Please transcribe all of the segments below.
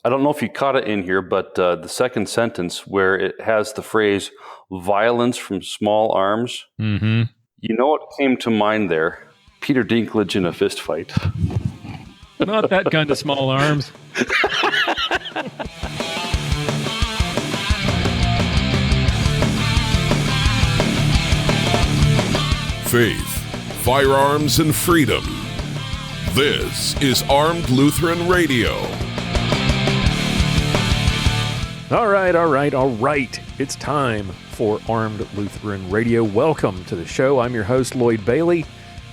I don't know if you caught it in here, but the second sentence where it has the phrase violence from small arms, Mm-hmm. you know what came to mind there? Peter Dinklage in a fist fight. Not that kind of small arms. Faith, firearms, and freedom. This is Armed Lutheran Radio. All right. It's time for Armed Lutheran Radio. Welcome to the show. I'm your host, Lloyd Bailey,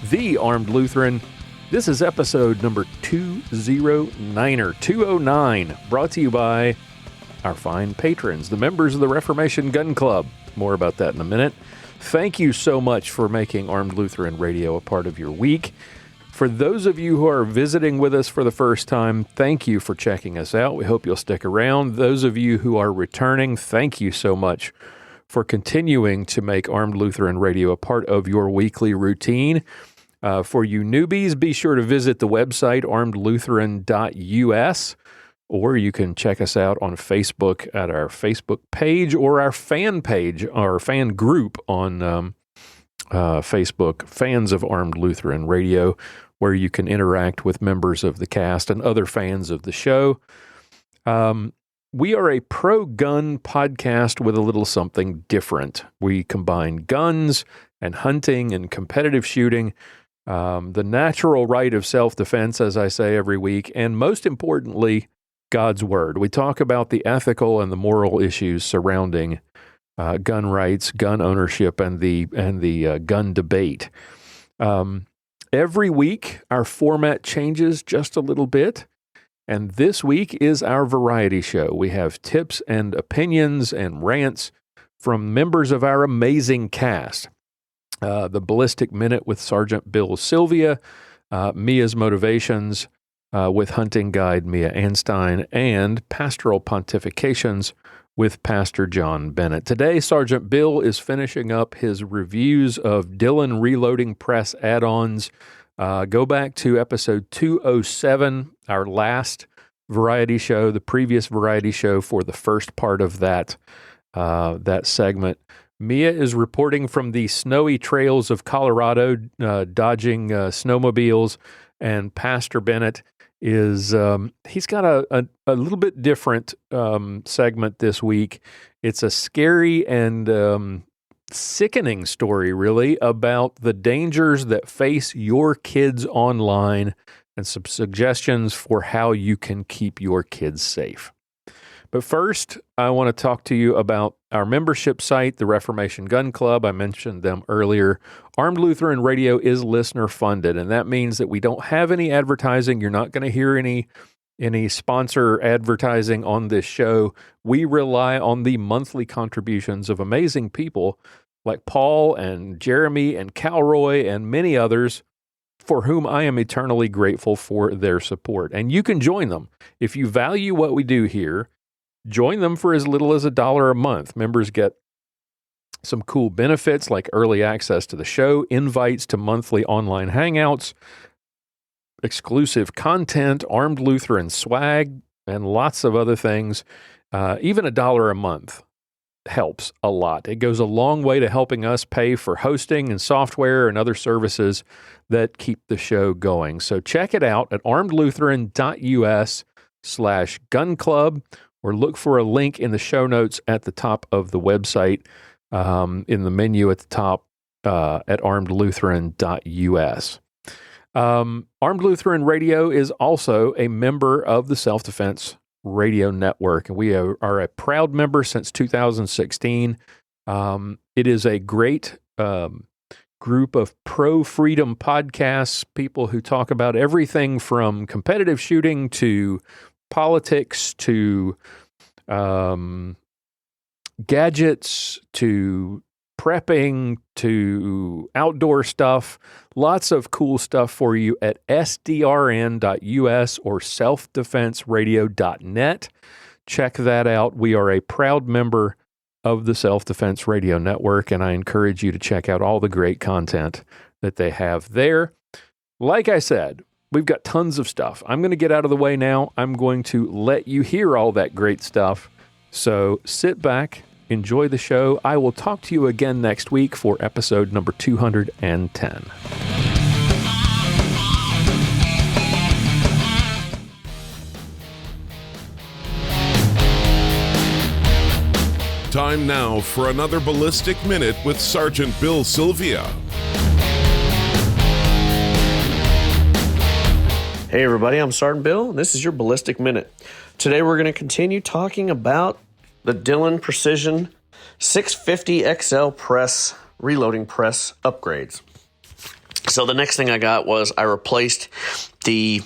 the Armed Lutheran. This is episode number 209, brought to you by our fine patrons, the members of the Reformation Gun Club. More about that in a minute. Thank you so much for making Armed Lutheran Radio a part of your week. For those of you who are visiting with us for the first time, thank you for checking us out. We hope you'll stick around. Those of you who are returning, thank you so much for continuing to make Armed Lutheran Radio a part of your weekly routine. For you newbies, be sure to visit the website, armedlutheran.us, or you can check us out on Facebook at our Facebook page or our fan page, our fan group on Facebook, Fans of Armed Lutheran Radio, where you can interact with members of the cast and other fans of the show. We are a pro-gun podcast with a little something different. We combine guns and hunting and competitive shooting, the natural right of self-defense, as I say every week, and most importantly, God's Word. We talk about the ethical and the moral issues surrounding gun rights, gun ownership, and the gun debate. Every week, our format changes just a little bit, and this week is our variety show. We have tips and opinions and rants from members of our amazing cast. The Ballistic Minute with Sergeant Bill Sylvia, Mia's Motivations with hunting guide Mia Anstein, and Pastoral Pontifications with Pastor John Bennett. Today, Sergeant Bill is finishing up his reviews of Dylan Reloading Press add-ons. Go back to episode 207, our last variety show, the previous variety show for the first part of that segment. Mia is reporting from the snowy trails of Colorado, dodging snowmobiles, and Pastor Bennett is he's got a little bit different segment this week. It's a scary and sickening story, really, about the dangers that face your kids online and some suggestions for how you can keep your kids safe. But first, I want to talk to you about our membership site, the Reformation Gun Club. I mentioned them earlier. Armed Lutheran Radio is listener funded, and that means that we don't have any advertising. You're not going to hear any sponsor advertising on this show. We rely on the monthly contributions of amazing people like Paul and Jeremy and Calroy and many others for whom I am eternally grateful for their support. And you can join them. If you value what we do here, join them for as little as $1 a month. Members get some cool benefits like early access to the show, invites to monthly online hangouts, exclusive content, Armed Lutheran swag, and lots of other things. Even $1 a month helps a lot. It goes a long way to helping us pay for hosting and software and other services that keep the show going. So check it out at armedlutheran.us/gun club, or look for a link in the show notes at the top of the website, in the menu at the top at armedlutheran.us. Armed Lutheran Radio is also a member of the Self-Defense Radio Network, and we are a proud member since 2016. It is a great group of pro-freedom podcasts, people who talk about everything from competitive shooting to politics to gadgets to prepping to outdoor stuff. Lots of cool stuff for you at sdrn.us or selfdefenseradio.net. Check that out. We are a proud member of the Self-Defense Radio Network, and I encourage you to check out all the great content that they have there. Like I said, we've got tons of stuff. I'm going to get out of the way now. I'm going to let you hear all that great stuff. So sit back, enjoy the show. I will talk to you again next week for episode number 210. Time now for another Ballistic Minute with Sergeant Bill Sylvia. Hey everybody, I'm Sergeant Bill, and this is your Ballistic Minute. Today we're going to continue talking about the Dillon Precision 650 XL press, reloading press upgrades. So the next thing I got was I replaced the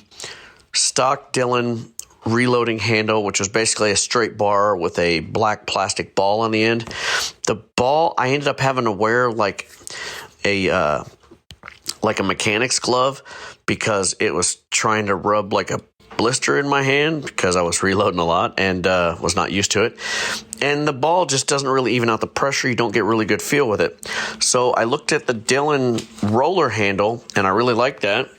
stock Dillon reloading handle, which was basically a straight bar with a black plastic ball on the end. The ball, I ended up having to wear like a mechanic's glove because it was trying to rub like a blister in my hand because I was reloading a lot and was not used to it. And the ball just doesn't really even out the pressure. You don't get really good feel with it. So I looked at the Dillon roller handle and I really liked that.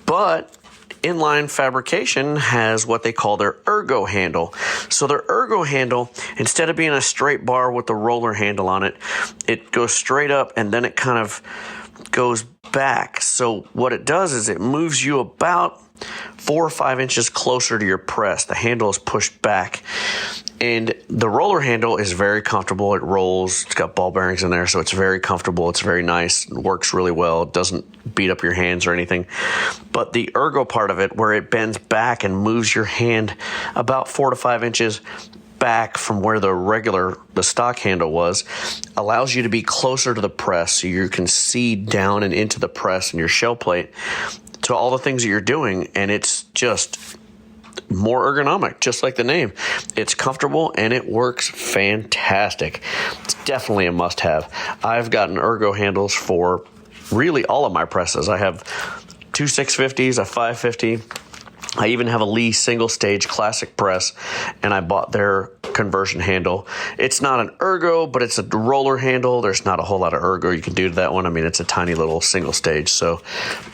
But Inline Fabrication has what they call their ergo handle. So their ergo handle, instead of being a straight bar with the roller handle on it, it goes straight up and then it kind of goes back. So what it does is it moves you about 4 or 5 inches closer to your press. The handle is pushed back. And the roller handle is very comfortable. It rolls. It's got ball bearings in there, so it's very comfortable. It's very nice. It works really well. It doesn't beat up your hands or anything. But the ergo part of it, where it bends back and moves your hand about 4 to 5 inches back from where the stock handle was, allows you to be closer to the press so you can see down and into the press and your shell plate to all the things that you're doing. And it's just more ergonomic, just like the name. It's comfortable and it works fantastic. It's definitely a must-have. I've gotten ergo handles for really all of my presses. I have 2 650s, a 550. I even have a Lee single stage classic press, and I bought their conversion handle. It's not an ergo, but it's a roller handle. There's not a whole lot of ergo you can do to that one. I mean, it's a tiny little single stage.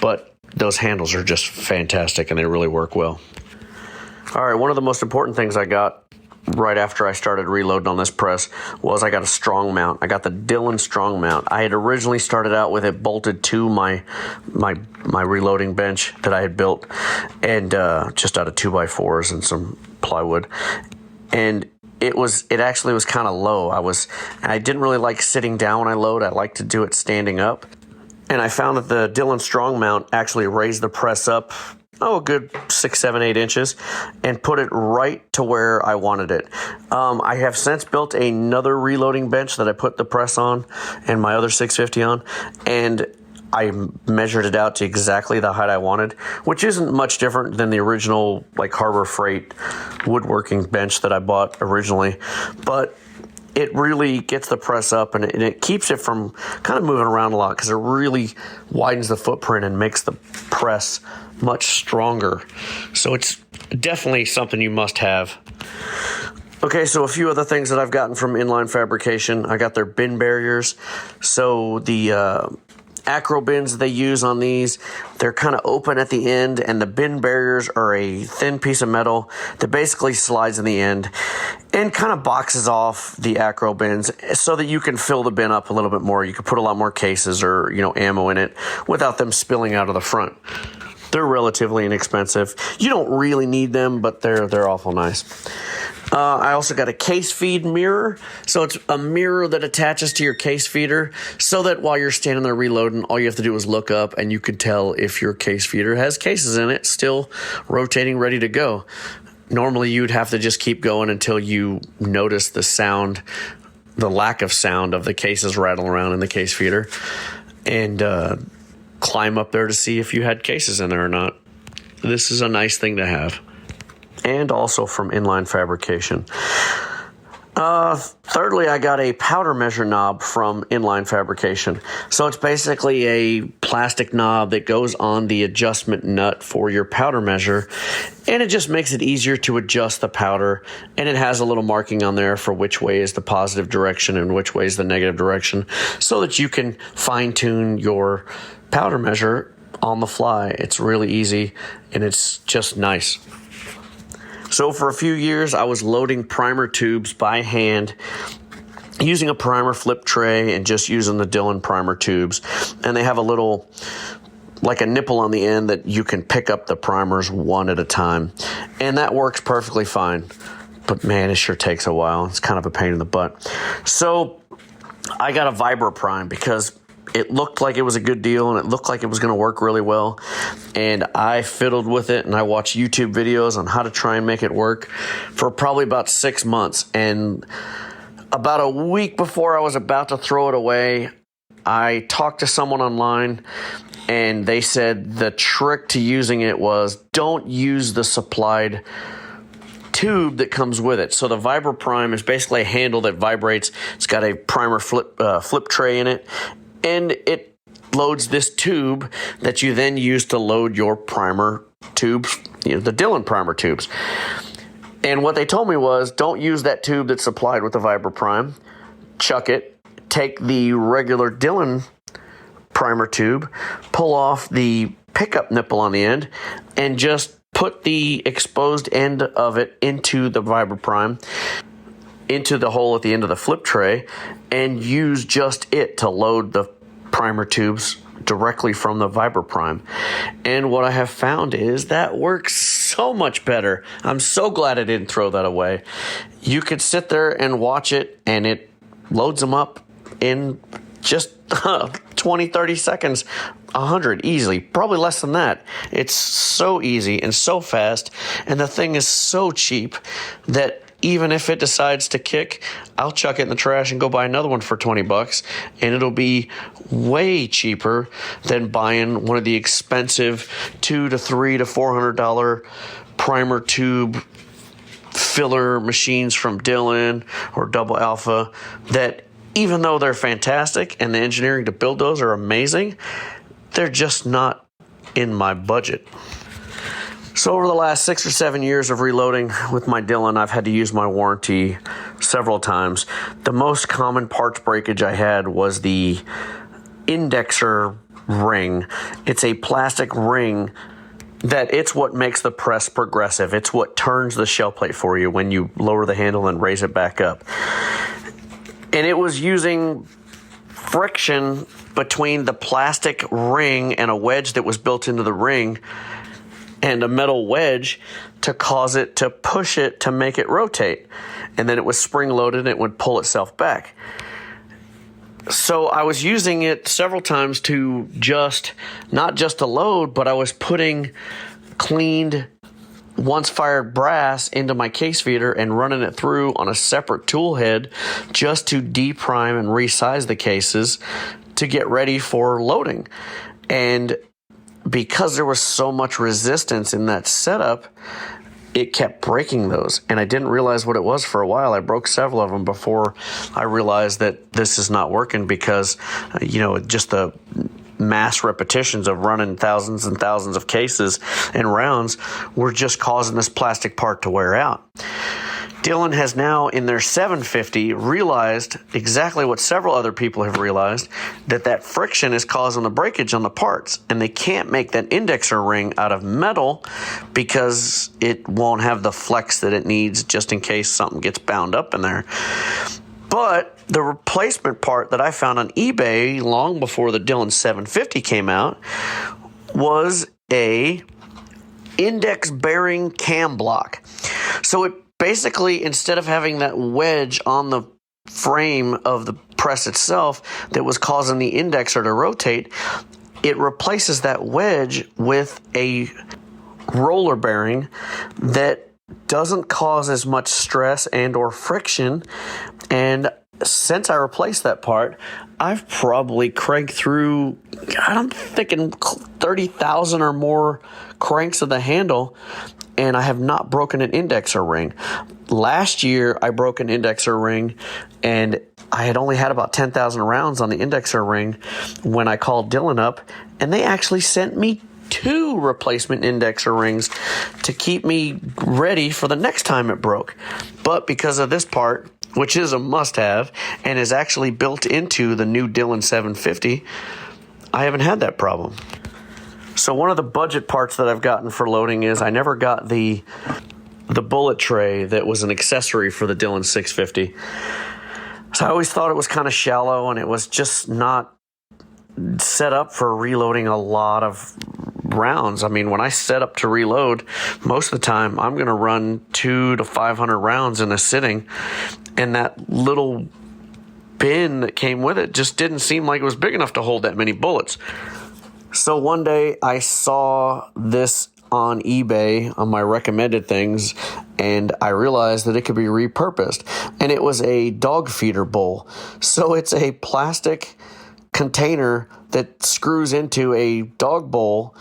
But those handles are just fantastic and they really work well. All right, one of the most important things I got right after I started reloading on this press was I got a strong mount. I got the Dillon strong mount. I had originally started out with it bolted to my reloading bench that I had built, and just out of 2x4s and some plywood. And it actually was kind of low. I didn't really like sitting down when I load. I like to do it standing up. And I found that the Dillon strong mount actually raised the press up a good 6, 7, 8 inches and put it right to where I wanted it. I have since built another reloading bench that I put the press on and my other 650 on, and I measured it out to exactly the height I wanted, which isn't much different than the original like Harbor Freight woodworking bench that I bought originally. But it really gets the press up and it keeps it from kind of moving around a lot because it really widens the footprint and makes the press much stronger. So it's definitely something you must have. Okay, so a few other things that I've gotten from Inline Fabrication. I got their bin barriers. So the acro bins they use on these, they're kind of open at the end, and the bin barriers are a thin piece of metal that basically slides in the end and kind of boxes off the acro bins so that you can fill the bin up a little bit more. You can put a lot more cases or ammo in it without them spilling out of the front. They're relatively inexpensive. You don't really need them, but they're awful nice. I also got a case feed mirror. So it's a mirror that attaches to your case feeder so that while you're standing there reloading, all you have to do is look up and you can tell if your case feeder has cases in it, still rotating, ready to go. Normally you'd have to just keep going until you notice the sound, the lack of sound of the cases rattling around in the case feeder, and climb up there to see if you had cases in there or not. This is a nice thing to have. And also from Inline Fabrication. Thirdly, I got a powder measure knob from Inline Fabrication. So it's basically a plastic knob that goes on the adjustment nut for your powder measure, and it just makes it easier to adjust the powder, and it has a little marking on there for which way is the positive direction and which way is the negative direction so that you can fine-tune your powder measure on the fly. It's really easy, and it's just nice. So for a few years, I was loading primer tubes by hand, using a primer flip tray and just using the Dillon primer tubes. And they have a little, like a nipple on the end that you can pick up the primers one at a time. And that works perfectly fine. But man, it sure takes a while. It's kind of a pain in the butt. So I got a Vibro Prime because it looked like it was a good deal and it looked like it was going to work really well. And I fiddled with it and I watched YouTube videos on how to try and make it work for probably about 6 months. And about a week before I was about to throw it away, I talked to someone online and they said the trick to using it was don't use the supplied tube that comes with it. So the Vibro Prime is basically a handle that vibrates. It's got a primer flip tray in it, and it loads this tube that you then use to load your primer tubes, the Dillon primer tubes. And what they told me was don't use that tube that's supplied with the Vibro Prime. Chuck it. Take the regular Dillon primer tube, pull off the pickup nipple on the end, and just put the exposed end of it into the Vibro Prime, into the hole at the end of the flip tray, and use just it to load the primer tubes directly from the Vibro Prime. And what I have found is that works so much better. I'm so glad I didn't throw that away. You could sit there and watch it, and it loads them up in just 20, 30 seconds, 100 easily, probably less than that. It's so easy and so fast, and the thing is so cheap that even if it decides to kick, I'll chuck it in the trash and go buy another one for $20, and it'll be way cheaper than buying one of the expensive $200 to $300 to $400 primer tube filler machines from Dillon or Double Alpha that, even though they're fantastic and the engineering to build those are amazing, they're just not in my budget. So over the last 6 or 7 years of reloading with my Dillon, I've had to use my warranty several times. The most common parts breakage I had was the indexer ring. It's a plastic ring that it's what makes the press progressive. It's what turns the shell plate for you when you lower the handle and raise it back up. And it was using friction between the plastic ring and a wedge that was built into the ring and a metal wedge to cause it to push it to make it rotate. And then it was spring loaded and it would pull itself back. So I was using it several times to not just to load, but I was putting cleaned once fired brass into my case feeder and running it through on a separate tool head just to deprime and resize the cases to get ready for loading. And because there was so much resistance in that setup, it kept breaking those. And I didn't realize what it was for a while. I broke several of them before I realized that this is not working because, just the mass repetitions of running thousands and thousands of cases and rounds were just causing this plastic part to wear out. Dillon has now, in their 750, realized exactly what several other people have realized, that friction is causing the breakage on the parts, and they can't make that indexer ring out of metal because it won't have the flex that it needs just in case something gets bound up in there. But the replacement part that I found on eBay long before the Dillon 750 came out was a index bearing cam block. So it basically, instead of having that wedge on the frame of the press itself that was causing the indexer to rotate, it replaces that wedge with a roller bearing that doesn't cause as much stress and or friction. And since I replaced that part, I've probably cranked through, I'm thinking 30,000 or more cranks of the handle, and I have not broken an indexer ring. Last year, I broke an indexer ring, and I had only had about 10,000 rounds on the indexer ring when I called Dillon up, and they actually sent me 2 replacement indexer rings to keep me ready for the next time it broke. But because of this part, which is a must-have and is actually built into the new Dillon 750, I haven't had that problem. So one of the budget parts that I've gotten for loading is I never got the bullet tray that was an accessory for the Dillon 650. So I always thought it was kind of shallow, and it was just not set up for reloading a lot of rounds. I mean, when I set up to reload, most of the time I'm going to run 200 to 500 rounds in a sitting, and that little bin that came with it just didn't seem like it was big enough to hold that many bullets. So one day I saw this on eBay on my recommended things, and I realized that it could be repurposed, and it was a dog feeder bowl. So it's a plastic container that screws into a dog bowl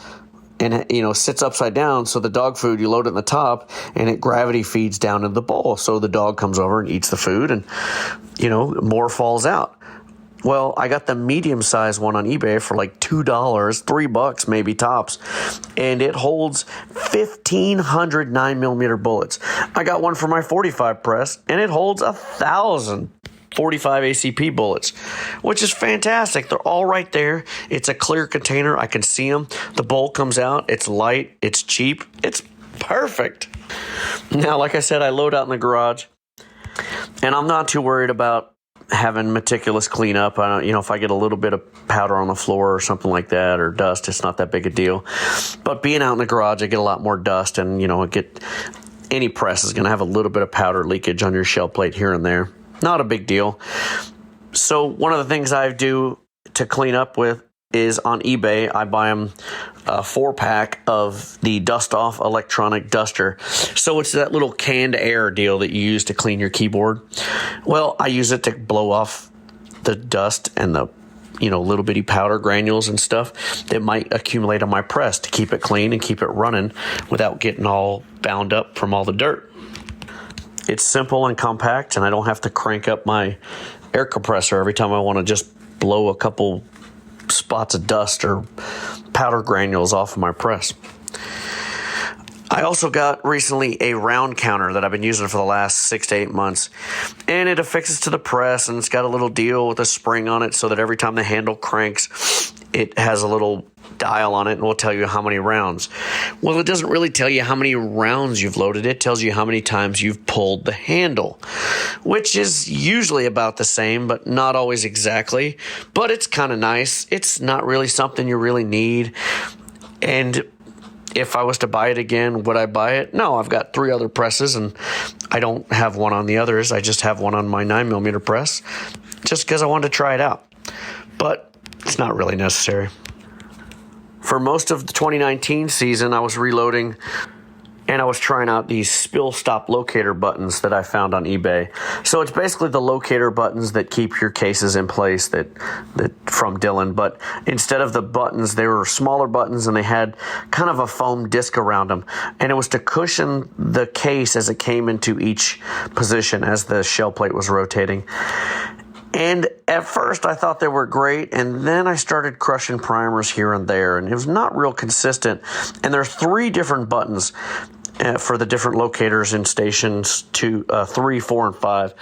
and, sits upside down. So the dog food, you load it in the top, and it gravity feeds down into the bowl. So the dog comes over and eats the food, and, more falls out. Well, I got the medium-sized one on eBay for like $2, $3 maybe tops, and it holds 1,500 9mm bullets. I got one for my 45 press, and it holds 1,000 45 ACP bullets, which is fantastic. They're all right there. It's a clear container. I can see them. The bowl comes out. It's light. It's cheap. It's perfect. Now, like I said, I load out in the garage, and I'm not too worried about having meticulous cleanup. I don't, if I get a little bit of powder on the floor or something like that, or dust, it's not that big a deal. But being out in the garage, I get a lot more dust, and any press is going to have a little bit of powder leakage on your shell plate here and there. Not a big deal. So one of the things I do to clean up with is on eBay, I buy them a 4-pack of the Dust Off electronic duster. So it's that little canned air deal that you use to clean your keyboard. Well, I use it to blow off the dust and the little bitty powder granules and stuff that might accumulate on my press to keep it clean and keep it running without getting all bound up from all the dirt. It's simple and compact, and I don't have to crank up my air compressor every time I want to just blow a couple spots of dust or powder granules off of my press. I also got recently a round counter that I've been using for the last 6 to 8 months, and it affixes to the press, and it's got a little deal with a spring on it so that every time the handle cranks, it has a little dial on it and will tell you how many rounds. Well, it doesn't really tell you how many rounds you've loaded. It tells you how many times you've pulled the handle, which is usually about the same, but not always exactly. But it's kind of nice. It's not really something you really need. And if I was to buy it again, would I buy it? No, I've got 3 other presses, and I don't have one on the others. I just have one on my 9mm press just because I wanted to try it out. But it's not really necessary. For most of the 2019 season, I was reloading, and I was trying out these spill stop locator buttons that I found on eBay. So it's basically the locator buttons that keep your cases in place that from Dillon, but instead of the buttons, they were smaller buttons, and they had kind of a foam disc around them, and it was to cushion the case as it came into each position as the shell plate was rotating. And at first I thought they were great, and then I started crushing primers here and there, and it was not real consistent. And there's 3 different buttons for the different locators in stations 2, 3, 4, and 5.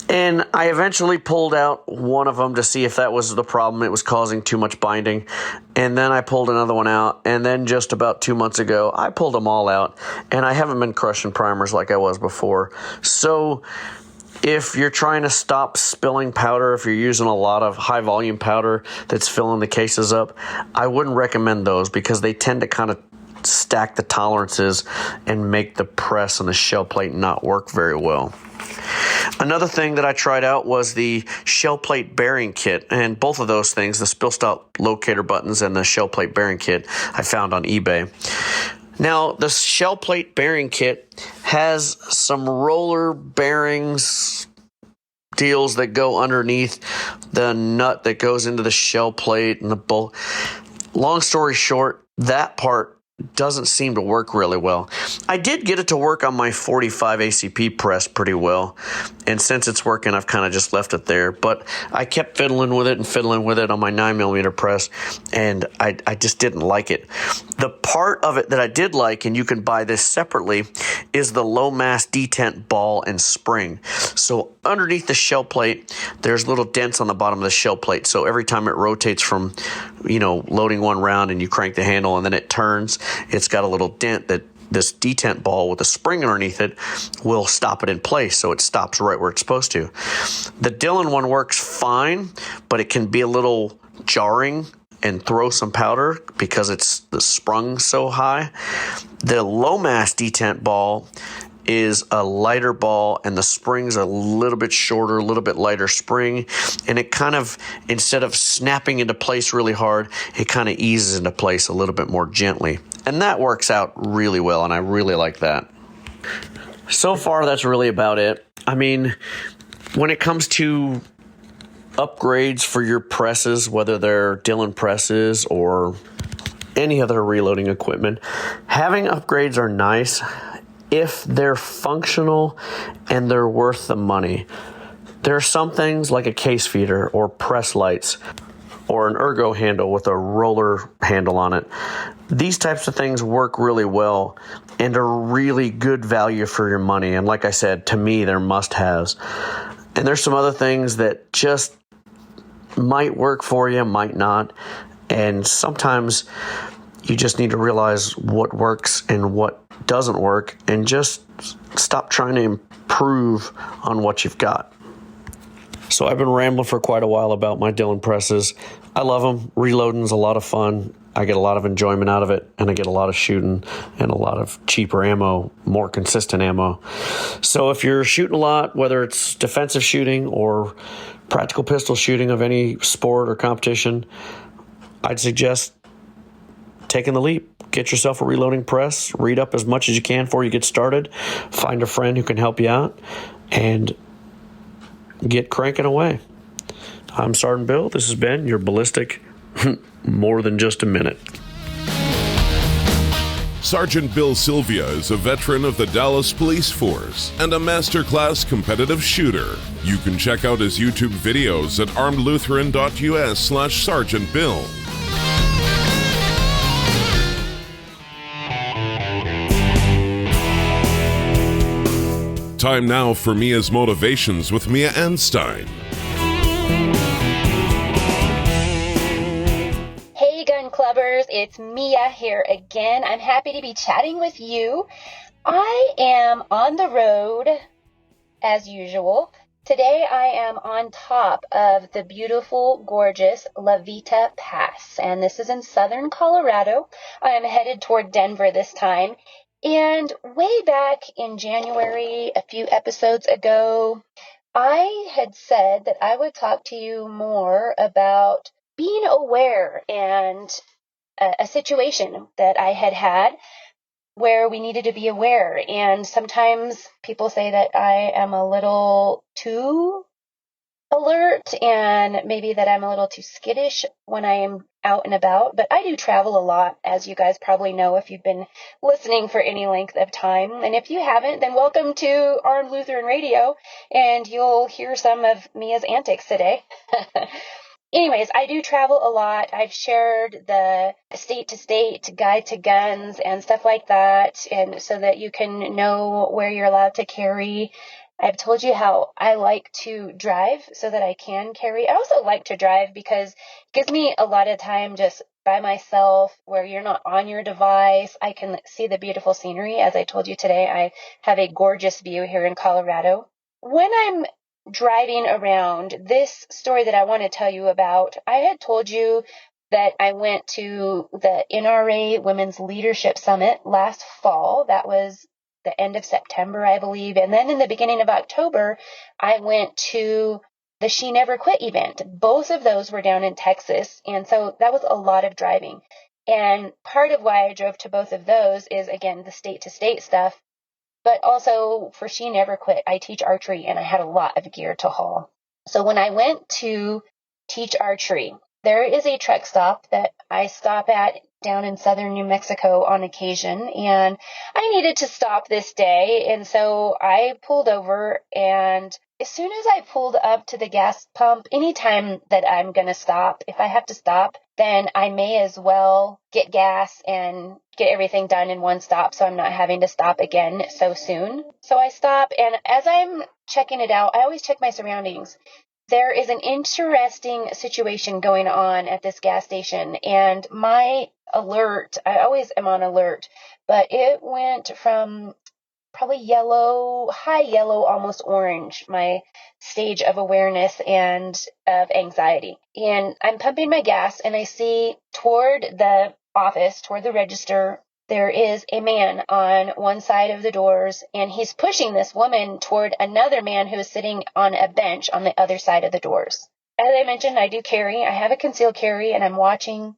And I eventually pulled out one of them to see if that was the problem. It was causing too much binding. And then I pulled another one out. And then just about 2 months ago, I pulled them all out. And I haven't been crushing primers like I was before. So if you're trying to stop spilling powder, if you're using a lot of high volume powder that's filling the cases up, I wouldn't recommend those because they tend to kind of stack the tolerances and make the press and the shell plate not work very well. Another thing that I tried out was the shell plate bearing kit, and both of those things, the spill stop locator buttons and the shell plate bearing kit, I found on eBay. Now, the shell plate bearing kit has some roller bearings deals that go underneath the nut that goes into the shell plate and the bolt. Long story short, that part doesn't seem to work really well. I did get it to work on my 45 ACP press pretty well, and since it's working, I've kind of just left it there. But I kept fiddling with it on my 9mm press, and I just didn't like it. The part of it that I did like, and you can buy this separately, is the low mass detent ball and spring. So underneath the shell plate, there's little dents on the bottom of the shell plate. So every time it rotates from, loading one round and you crank the handle and then it turns, it's got a little dent that this detent ball with a spring underneath it will stop it in place, so it stops right where it's supposed to. The Dillon one works fine, but it can be a little jarring and throw some powder because it's the sprung so high. The low mass detent ball is a lighter ball, and the spring's a little bit shorter, a little bit lighter spring, and it kind of, instead of snapping into place really hard, it kind of eases into place a little bit more gently. And that works out really well, and I really like that. So far, that's really about it. I mean, when it comes to upgrades for your presses, whether they're Dillon presses or any other reloading equipment, having upgrades are nice if they're functional and they're worth the money. There are some things like a case feeder or press lights or an ergo handle with a roller handle on it. These types of things work really well and are really good value for your money. And like I said, to me, they're must-haves. And there's some other things that just might work for you, might not. And sometimes you just need to realize what works and what doesn't work and just stop trying to improve on what you've got. So I've been rambling for quite a while about my Dillon presses. I love them. Reloading's a lot of fun. I get a lot of enjoyment out of it, and I get a lot of shooting and a lot of cheaper ammo, more consistent ammo. So if you're shooting a lot, whether it's defensive shooting or practical pistol shooting of any sport or competition, I'd suggest taking the leap. Get yourself a reloading press, read up as much as you can before you get started, find a friend who can help you out, and get cranking away. I'm Sergeant Bill. This has been your ballistic more than just a minute. Sergeant Bill Sylvia is a veteran of the Dallas Police Force and a masterclass competitive shooter. You can check out his YouTube videos at armedlutheran.us/Sergeant Bill. Time now for Mia's Motivations with Mia Anstein. Hey gun clubbers, it's Mia here again. I'm happy to be chatting with you. I am on the road as usual. Today I am on top of the beautiful, gorgeous La Vita Pass, and this is in southern Colorado. I am headed toward Denver this time. And way back in January, a few episodes ago, I had said that I would talk to you more about being aware and a situation that I had where we needed to be aware. And sometimes people say that I am a little too alert and maybe that I'm a little too skittish when I am out and about, but I do travel a lot, as you guys probably know if you've been listening for any length of time. And if you haven't, then welcome to Armed Lutheran Radio, and you'll hear some of Mia's antics today. Anyways, I do travel a lot. I've shared the state-to-state guide to guns and stuff like that, and so that you can know where you're allowed to carry. I've told you how I like to drive so that I can carry. I also like to drive because it gives me a lot of time just by myself where you're not on your device. I can see the beautiful scenery. As I told you today, I have a gorgeous view here in Colorado. When I'm driving around, this story that I want to tell you about, I had told you that I went to the NRA Women's Leadership Summit last fall. That was the end of September, I believe. And then in the beginning of October, I went to the She Never Quit event. Both of those were down in Texas. And so that was a lot of driving. And part of why I drove to both of those is, again, the state-to-state stuff. But also for She Never Quit, I teach archery and I had a lot of gear to haul. So when I went to teach archery, there is a truck stop that I stop at down in southern New Mexico on occasion, and I needed to stop this day, and so I pulled over, and as soon as I pulled up to the gas pump, anytime that I'm going to stop, if I have to stop, then I may as well get gas and get everything done in one stop so I'm not having to stop again so soon. So I stop, and as I'm checking it out, I always check my surroundings. There is an interesting situation going on at this gas station, and my alert, I always am on alert, but it went from probably yellow, high yellow, almost orange, my stage of awareness and of anxiety. And I'm pumping my gas, and I see toward the office, toward the register, there is a man on one side of the doors, and he's pushing this woman toward another man who is sitting on a bench on the other side of the doors. As I mentioned, I do carry. I have a concealed carry, and I'm watching.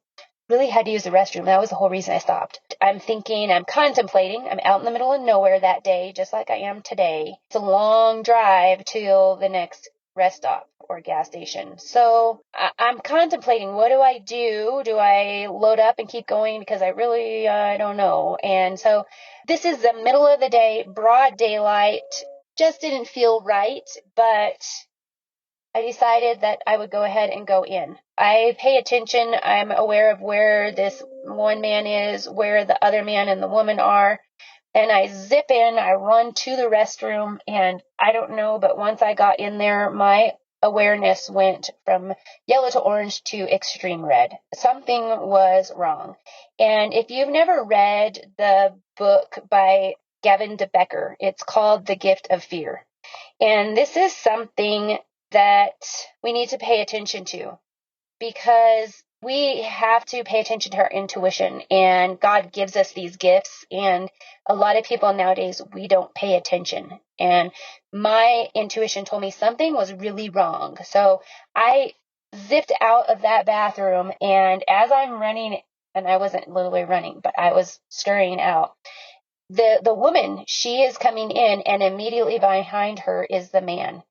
Really had to use the restroom. That was the whole reason I stopped. I'm thinking, I'm contemplating. I'm out in the middle of nowhere that day, just like I am today. It's a long drive till the next rest stop or gas station. So I'm contemplating, what do I do? Do I load up and keep going? Because I really don't know. And so this is the middle of the day, broad daylight. Just didn't feel right, but I decided that I would go ahead and go in. I pay attention. I'm aware of where this one man is, where the other man and the woman are. And I zip in, I run to the restroom, and I don't know, but once I got in there, my awareness went from yellow to orange to extreme red. Something was wrong. And if you've never read the book by Gavin de Becker, it's called The Gift of Fear. And this is something that we need to pay attention to, because we have to pay attention to our intuition, and God gives us these gifts, and a lot of people nowadays, we don't pay attention. And my intuition told me something was really wrong. So I zipped out of that bathroom, and as I'm running, and I wasn't literally running, but I was scurrying out, the woman, she is coming in, and immediately behind her is the man.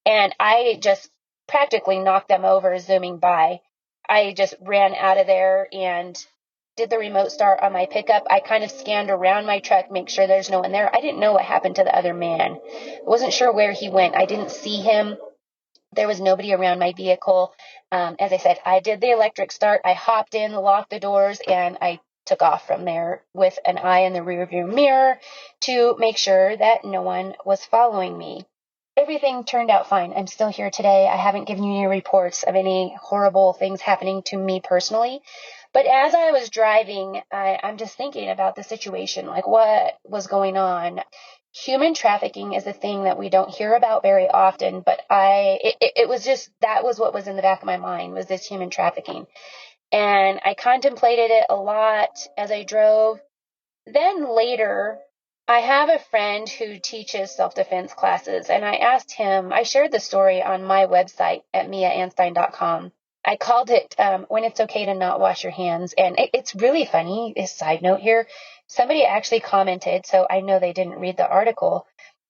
And I just practically knocked them over zooming by. I just ran out of there and did the remote start on my pickup. I kind of scanned around my truck, make sure there's no one there. I didn't know what happened to the other man. I wasn't sure where he went. I didn't see him. There was nobody around my vehicle. As I said, I did the electric start. I hopped in, locked the doors, and I took off from there with an eye in the rearview mirror to make sure that no one was following me. Everything turned out fine. I'm still here today. I haven't given you any reports of any horrible things happening to me personally. But as I was driving, I'm just thinking about the situation, like what was going on. Human trafficking is a thing that we don't hear about very often, but it was just, that was what was in the back of my mind, was this human trafficking. And I contemplated it a lot as I drove. Then later, I have a friend who teaches self-defense classes, and I asked him, I shared the story on my website at miaanstein.com. I called it When It's Okay to Not Wash Your Hands, and it's really funny. A side note here, somebody actually commented, so I know they didn't read the article,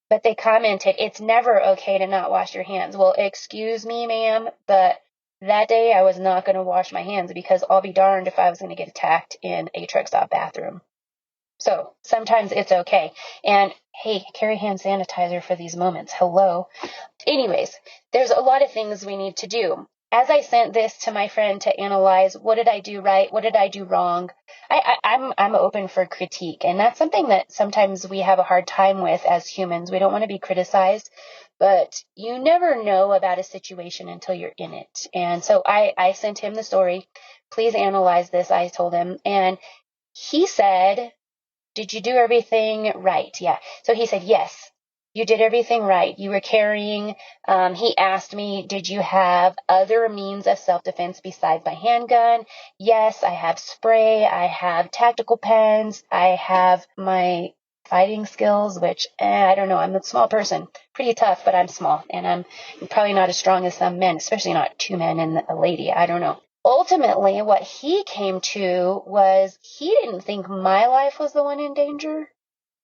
but they commented, it's never okay to not wash your hands. Well, excuse me, ma'am, but that day I was not going to wash my hands, because I'll be darned if I was going to get attacked in a truck stop bathroom. So sometimes it's okay. And hey, carry hand sanitizer for these moments. Hello. Anyways, there's a lot of things we need to do. As I sent this to my friend to analyze, what did I do right? What did I do wrong? I'm open for critique. And that's something that sometimes we have a hard time with as humans. We don't want to be criticized, but you never know about a situation until you're in it. And so I sent him the story. Please analyze this, I told him. And he said, did you do everything right? Yeah. So he said, yes, you did everything right. You were carrying. He asked me, did you have other means of self-defense besides my handgun? Yes, I have spray. I have tactical pens. I have my fighting skills, which I don't know. I'm a small person, pretty tough, but I'm small, and I'm probably not as strong as some men, especially not two men and a lady. I don't know. Ultimately, what he came to was he didn't think my life was the one in danger.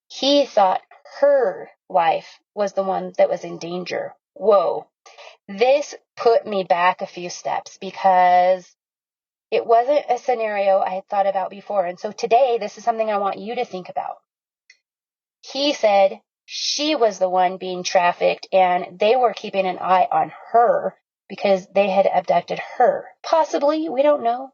He thought her life was the one that was in danger. Whoa. This put me back a few steps, because it wasn't a scenario I had thought about before. And so today, this is something I want you to think about. He said, she was the one being trafficked, and they were keeping an eye on her because they had abducted her. Possibly, we don't know.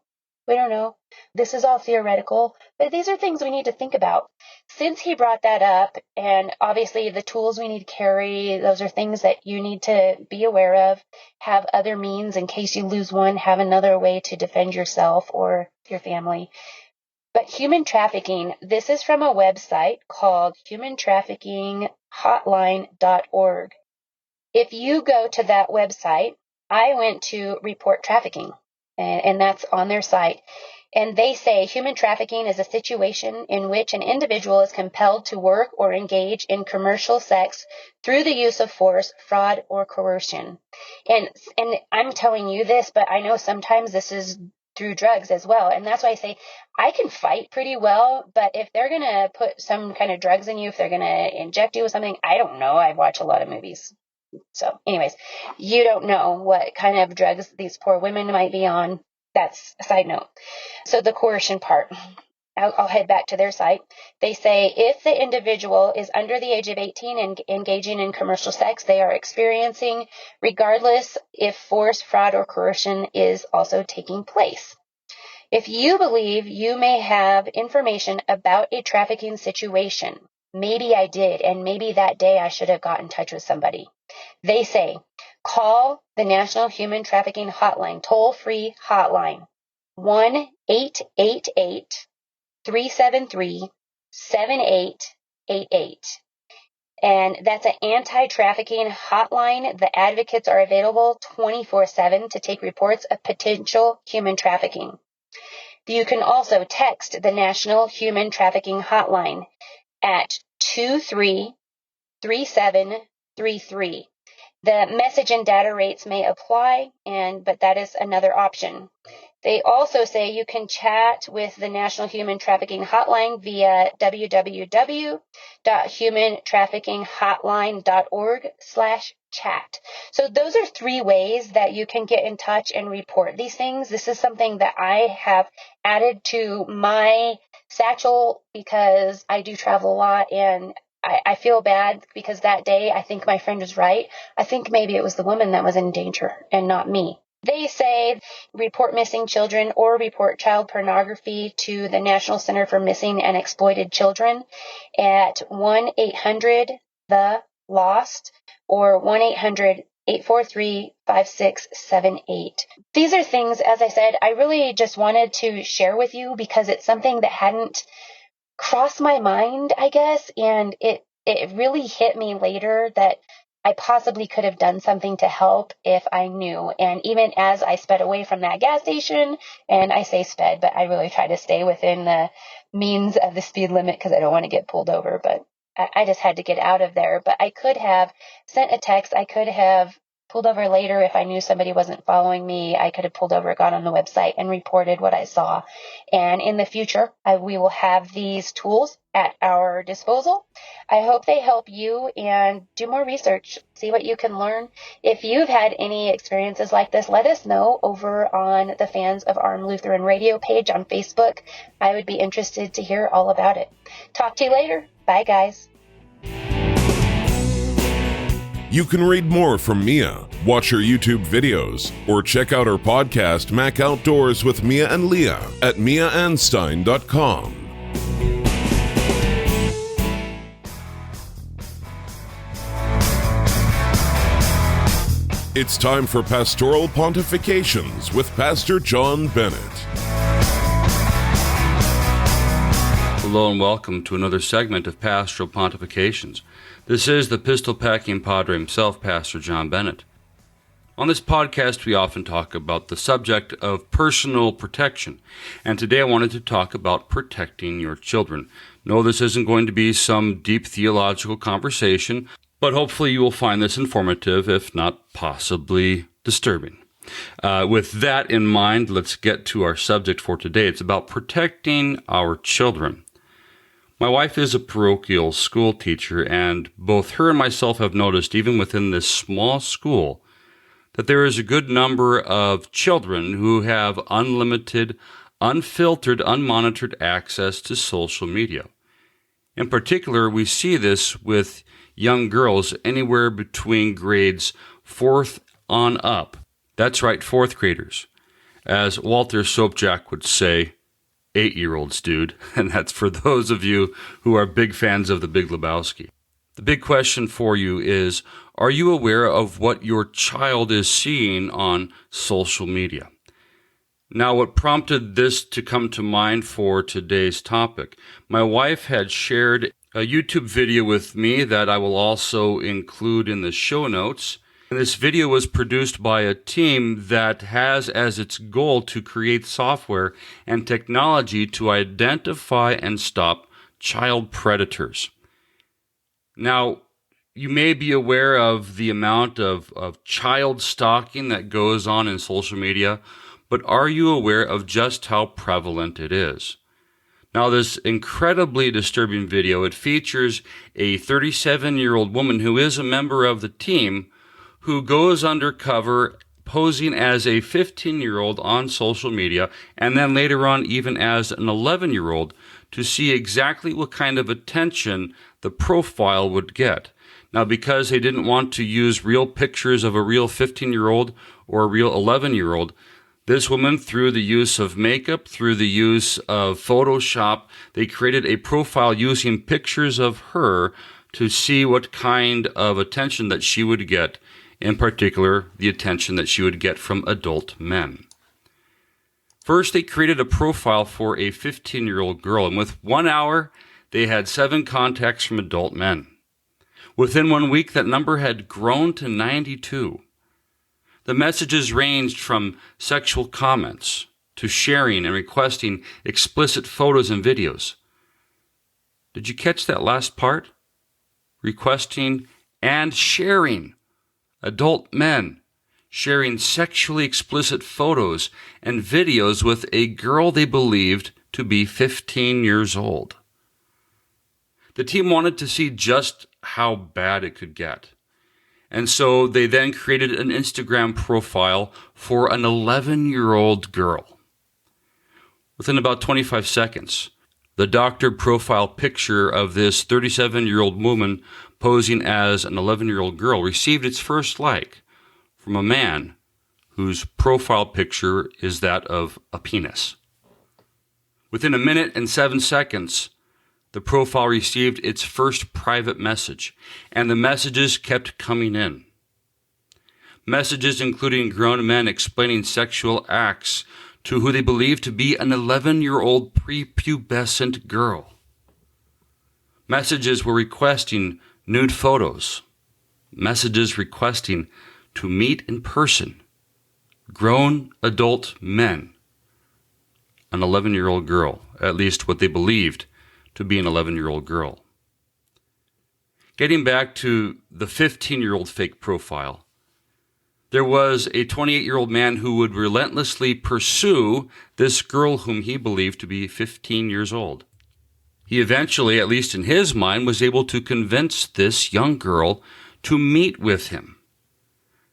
We don't know. This is all theoretical, but these are things we need to think about. Since he brought that up, and obviously the tools we need to carry, those are things that you need to be aware of. Have other means in case you lose one, have another way to defend yourself or your family. But human trafficking, this is from a website called humantraffickinghotline.org. If you go to that website, I went to report trafficking, and that's on their site. And they say human trafficking is a situation in which an individual is compelled to work or engage in commercial sex through the use of force, fraud, or coercion. And I'm telling you this, but I know sometimes this is through drugs as well. And that's why I say I can fight pretty well, but if they're going to put some kind of drugs in you, if they're going to inject you with something, I don't know. I watch a lot of movies. So anyways, you don't know what kind of drugs these poor women might be on. That's a side note. So the coercion part, I'll head back to their site. They say if the individual is under the age of 18 and engaging in commercial sex, they are experiencing, regardless if force, fraud, or coercion is also taking place. If you believe you may have information about a trafficking situation, maybe I did, and maybe that day I should have got in touch with somebody. They say, call the National Human Trafficking Hotline, toll-free hotline, 1-888-373-7888. And that's an anti-trafficking hotline. The advocates are available 24/7 to take reports of potential human trafficking. You can also text the National Human Trafficking Hotline at 233733. The message and data rates may apply, but that is another option. They also say you can chat with the National Human Trafficking Hotline via www.humantraffickinghotline.org/chat. So those are 3 ways that you can get in touch and report these things. This is something that I have added to my satchel because I do travel a lot, and I feel bad because that day I think my friend was right. I think maybe it was the woman that was in danger and not me. They say report missing children or report child pornography to the National Center for Missing and Exploited Children at 1-800-THE-LOST or 1-800-843-5678. These are things, as I said, I really just wanted to share with you because it's something that hadn't crossed my mind, I guess, and it really hit me later that I possibly could have done something to help if I knew. And even as I sped away from that gas station, and I say sped, but I really try to stay within the means of the speed limit because I don't want to get pulled over, but I just had to get out of there. But I could have sent a text. I could have pulled over later if I knew somebody wasn't following me. I could have pulled over, got on the website, and reported what I saw. And in the future, we will have these tools at our disposal. I hope they help you, and do more research. See what you can learn. If you've had any experiences like this, let us know over on the Fans of Armed Lutheran Radio page on Facebook. I would be interested to hear all about it. Talk to you later. Bye, guys. You can read more from Mia, watch her YouTube videos, or check out her podcast, Mac Outdoors with Mia and Leah, at miaanstein.com. It's time for Pastoral Pontifications with Pastor John Bennett. Hello and welcome to another segment of Pastoral Pontifications. This is the pistol-packing padre himself, Pastor John Bennett. On this podcast, we often talk about the subject of personal protection, and today I wanted to talk about protecting your children. No, this isn't going to be some deep theological conversation, but hopefully you will find this informative, if not possibly disturbing. With that in mind, let's get to our subject for today. It's about protecting our children. My wife is a parochial school teacher, and both her and myself have noticed, even within this small school, that there is a good number of children who have unlimited, unfiltered, unmonitored access to social media. In particular, we see this with young girls anywhere between grades 4th on up. That's right, 4th graders. As Walter Soapjack would say, 8-year-olds, dude. And that's for those of you who are big fans of The Big Lebowski. The big question for you is, are you aware of what your child is seeing on social media? Now, what prompted this to come to mind for today's topic? My wife had shared a YouTube video with me that I will also include in the show notes. And this video was produced by a team that has as its goal to create software and technology to identify and stop child predators. Now, you may be aware of the amount of child stalking that goes on in social media, but are you aware of just how prevalent it is? Now, this incredibly disturbing video, it features a 37-year-old woman who is a member of the team who goes undercover posing as a 15-year-old on social media, and then later on even as an 11-year-old, to see exactly what kind of attention the profile would get. Now, because they didn't want to use real pictures of a real 15-year-old or a real 11-year-old, this woman, through the use of makeup, through the use of Photoshop, they created a profile using pictures of her to see what kind of attention that she would get, in particular, the attention that she would get from adult men. First, they created a profile for a 15-year-old girl, and with 1 hour, they had 7 contacts from adult men. Within 1 week, that number had grown to 92. The messages ranged from sexual comments to sharing and requesting explicit photos and videos. Did you catch that last part? Requesting and sharing. Adult men sharing sexually explicit photos and videos with a girl they believed to be 15 years old. The team wanted to see just how bad it could get. And so they then created an Instagram profile for an 11-year-old girl. Within about 25 seconds, the doctored profile picture of this 37-year-old woman posing as an 11-year-old girl received its first like from a man whose profile picture is that of a penis. Within a minute and 7 seconds, the profile received its first private message, and the messages kept coming in. Messages including grown men explaining sexual acts to who they believed to be an 11-year-old prepubescent girl. Messages were requesting nude photos. Messages requesting to meet in person. Grown adult men. An 11-year-old girl, at least what they believed to be an 11-year-old girl. Getting back to the 15-year-old fake profile, there was a 28-year-old man who would relentlessly pursue this girl whom he believed to be 15 years old. He eventually, at least in his mind, was able to convince this young girl to meet with him.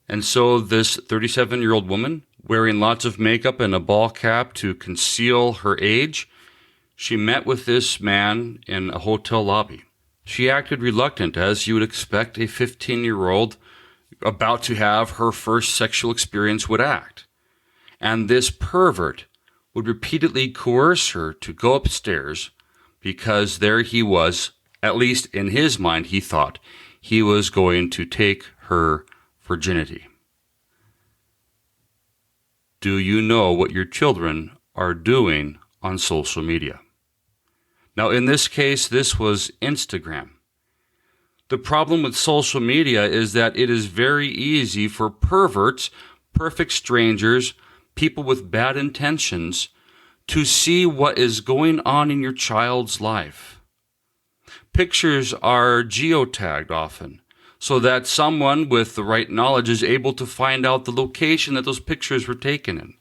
And so this 37-year-old woman, wearing lots of makeup and a ball cap to conceal her age, she met with this man in a hotel lobby. She acted reluctant, as you would expect a 15-year-old about to have her first sexual experience would act. And this pervert would repeatedly coerce her to go upstairs because there he was, at least in his mind, he thought he was going to take her virginity. Do you know what your children are doing on social media? Now, in this case, this was Instagram. The problem with social media is that it is very easy for perverts, perfect strangers, people with bad intentions, to see what is going on in your child's life. Pictures are geotagged often, so that someone with the right knowledge is able to find out the location that those pictures were taken in.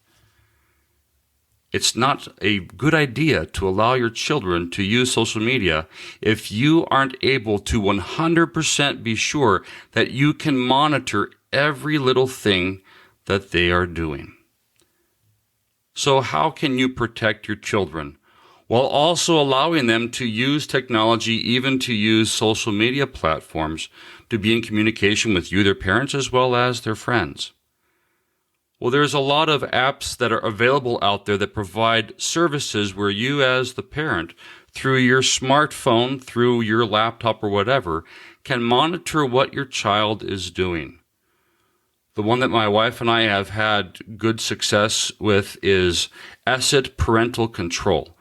It's not a good idea to allow your children to use social media if you aren't able to 100% be sure that you can monitor every little thing that they are doing. So how can you protect your children while also allowing them to use technology, even to use social media platforms to be in communication with you, their parents, as well as their friends. Well, there's a lot of apps that are available out there that provide services where you as the parent, through your smartphone, through your laptop or whatever, can monitor what your child is doing. The one that my wife and I have had good success with is Asset Parental Control.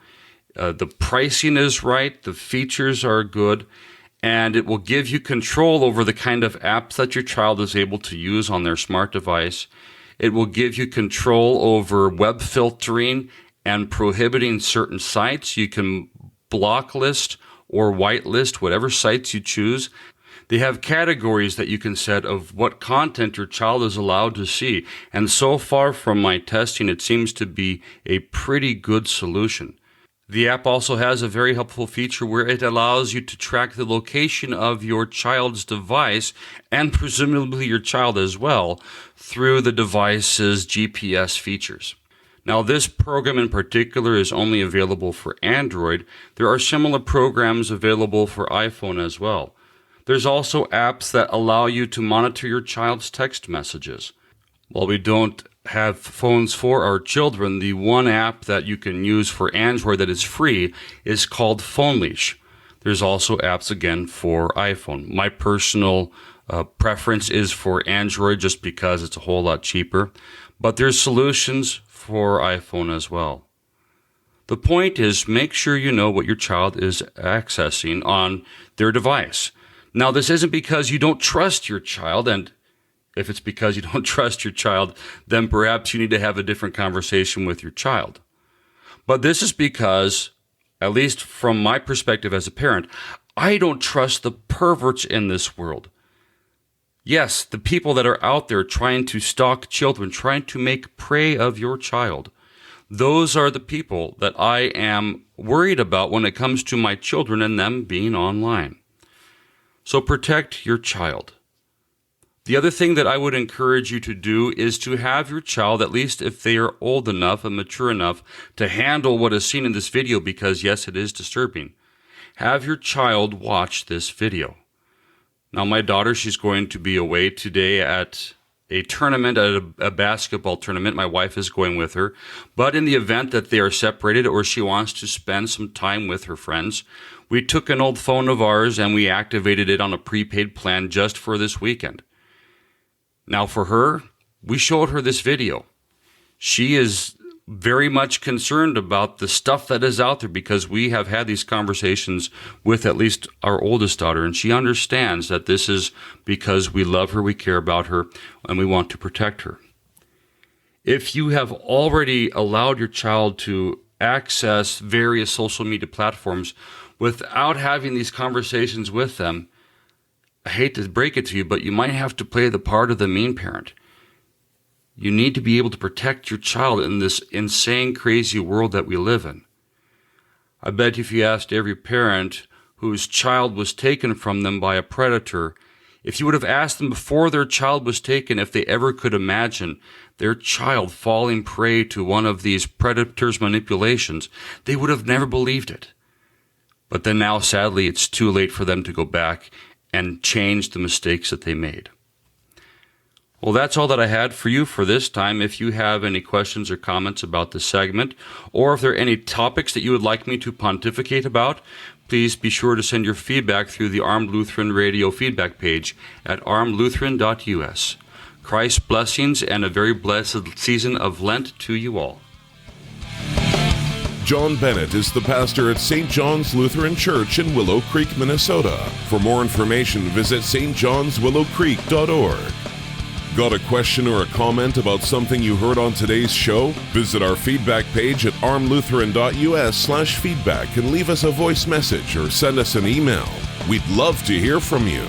The pricing is right, the features are good, and it will give you control over the kind of apps that your child is able to use on their smart device. It will give you control over web filtering and prohibiting certain sites. You can blocklist or whitelist whatever sites you choose. They have categories that you can set of what content your child is allowed to see. And so far from my testing, it seems to be a pretty good solution. The app also has a very helpful feature where it allows you to track the location of your child's device, and presumably your child as well, through the device's GPS features. Now, this program in particular is only available for Android. There are similar programs available for iPhone as well. There's also apps that allow you to monitor your child's text messages. While we don't have phones for our children, the one app that you can use for Android that is free is called Phone Leash. There's also apps again for iPhone. My personal preference is for Android just because it's a whole lot cheaper, but there's solutions for iPhone as well. The point is, make sure you know what your child is accessing on their device. Now, this isn't because you don't trust your child, and if it's because you don't trust your child, then perhaps you need to have a different conversation with your child. But this is because, at least from my perspective as a parent, I don't trust the perverts in this world. Yes, the people that are out there trying to stalk children, trying to make prey of your child. Those are the people that I am worried about when it comes to my children and them being online. So protect your child. The other thing that I would encourage you to do is to have your child, at least if they are old enough and mature enough to handle what is seen in this video, because yes, it is disturbing. Have your child watch this video. Now, my daughter, she's going to be away today at a tournament, at a basketball tournament. My wife is going with her. But in the event that they are separated or she wants to spend some time with her friends, we took an old phone of ours and we activated it on a prepaid plan just for this weekend. Now, for her, we showed her this video. She is very much concerned about the stuff that is out there because we have had these conversations with at least our oldest daughter, and she understands that this is because we love her, we care about her, and we want to protect her. If you have already allowed your child to access various social media platforms without having these conversations with them, I hate to break it to you, but you might have to play the part of the mean parent. You need to be able to protect your child in this insane, crazy world that we live in. I bet if you asked every parent whose child was taken from them by a predator, if you would have asked them before their child was taken if they ever could imagine their child falling prey to one of these predators' manipulations, they would have never believed it. But then now, sadly, it's too late for them to go back and change the mistakes that they made. Well, that's all that I had for you for this time. If you have any questions or comments about this segment, or if there are any topics that you would like me to pontificate about, please be sure to send your feedback through the Armed Lutheran Radio feedback page at armedlutheran.us. Christ's blessings and a very blessed season of Lent to you all. John Bennett is the pastor at St. John's Lutheran Church in Willow Creek, Minnesota. For more information, visit stjohnswillowcreek.org. Got a question or a comment about something you heard on today's show? Visit our feedback page at armlutheran.us/feedback and leave us a voice message or send us an email. We'd love to hear from you.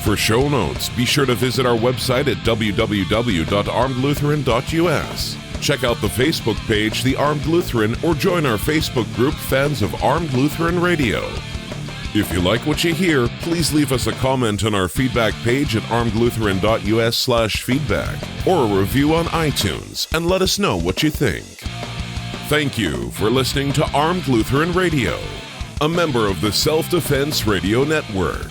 For show notes, be sure to visit our website at www.armedlutheran.us. Check out the Facebook page, The Armed Lutheran, or join our Facebook group, Fans of Armed Lutheran Radio. If you like what you hear, please leave us a comment on our feedback page at armedlutheran.us/feedback or a review on iTunes and let us know what you think. Thank you for listening to Armed Lutheran Radio, a member of the Self-Defense Radio Network.